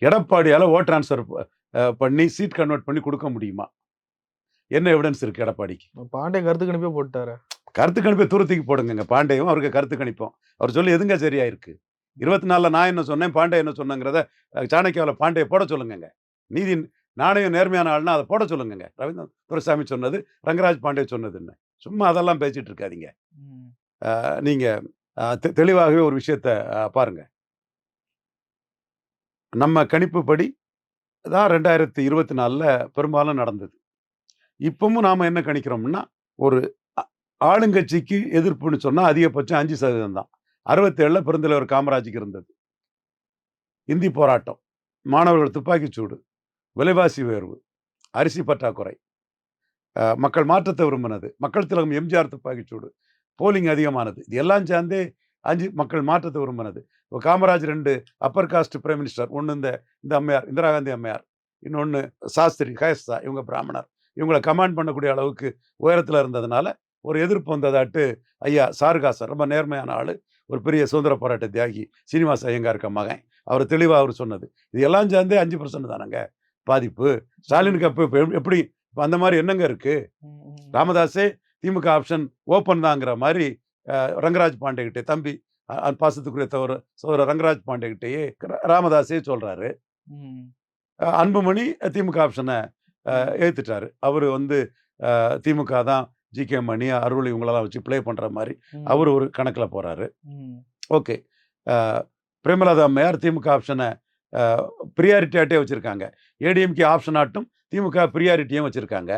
எடப்பாடியால vote transfer பண்ணி seat convert பண்ணி கொடுக்க முடியுமா? என்ன எவிடன்ஸ் இருக்கு எடப்பாடிக்கு? பாண்டே கருத்து கணிப்பே போட்டாரு. கருத்து கணிப்பை தூரத்துக்கு போடுங்க. பாண்டேயும் அவருக்கு கருத்து கணிப்போம். அவர் சொல்லி எதுங்க சரியா இருக்கு? 24ல நான் என்ன சொன்னேன், பாண்டே என்ன சொன்னங்கிறத சாணக்கியாவில பாண்டே போட சொல்லுங்கங்க. நீதி நாணயம் நேர்மையான ஆள்னா அதை போட சொல்லுங்கங்க. ரவீந்திரன் துரைசாமி சொன்னது, ரங்கராஜ் பாண்டே சொன்னதுன்னு. சும்மா அதெல்லாம் பேசிட்டு இருக்காதீங்க. நீங்க தெளிவாகவே ஒரு விஷயத்த பாருங்க. நம்ம கணிப்புப்படி தான் 2024ல பெரும்பாலும் நடந்தது. இப்பவும் நாம என்ன கணிக்கிறோம்னா, ஒரு ஆளுங்கட்சிக்கு எதிர்ப்புன்னு சொன்னா அதிகபட்சம் 5% தான். 67ல பெருந்தலைவர் காமராஜுக்கு இருந்தது. இந்தி போராட்டம், மாணவர்கள் துப்பாக்கிச்சூடு, விலைவாசி உயர்வு, அரிசி பற்றாக்குறை, மக்கள் மாற்றத்தை விரும்பினது, மக்கள் திலகம் எம்ஜிஆர் துப்பாக்கிச்சூடு, போலிங் அதிகமானது. இது எல்லாம் சேர்ந்தே மக்கள் மாற்றத்தை விரும்பினது. இப்போ Kamaraj 2 upper caste prime minister. ஒன்று இந்த அம்மையார் இந்திரா காந்தி அம்மையார், இன்னொன்று சாஸ்திரி கயஸ்தா, இவங்க பிராமணர். இவங்களை கமாண்ட் பண்ணக்கூடிய அளவுக்கு உயரத்தில் இருந்ததுனால ஒரு எதிர்ப்பு வந்ததாட்டு ஐயா சாருகாசர் ரொம்ப நேர்மையான ஆள், ஒரு பெரிய சுதந்திர போராட்ட தியாகி சீனிவாச ஐயங்காருக்கு மகன். அவர் தெளிவாக அவர் சொன்னது இது எல்லாம் சேர்ந்தே 5% தானங்க பாதிப்பு. ஸ்டாலினுக்கு அப்போ எப்படி அந்த மாதிரி என்னங்க இருக்கு? ராமதாஸே திமுக ஆப்ஷன் ஓப்பன் தாங்கிற மாதிரி ரங்கராஜ் பாண்டே கிட்டே தம்பி பாசத்துக்குரிய சோதர ரங்கராஜ் பாண்டே கிட்டேயே ராமதாஸே சொல்றாரு. அன்புமணி திமுக ஆப்ஷனை ஏத்துட்டாரு. அவரு திமுக தான் ஜி.கே. மணி, அருள் இவங்களெல்லாம் வச்சு பிளே பண்ற மாதிரி அவர் ஒரு கணக்கில் போறாரு. ஓகே, பிரேமலதா அம்மையார் திமுக ஆப்ஷனை ப்ரியாரிட்டியாட்டே வச்சிருக்காங்க. ஏடிஎம்கே ஆப்ஷன் ஆட்டும் திமுக ப்ரியாரிட்டியும் வச்சிருக்காங்க.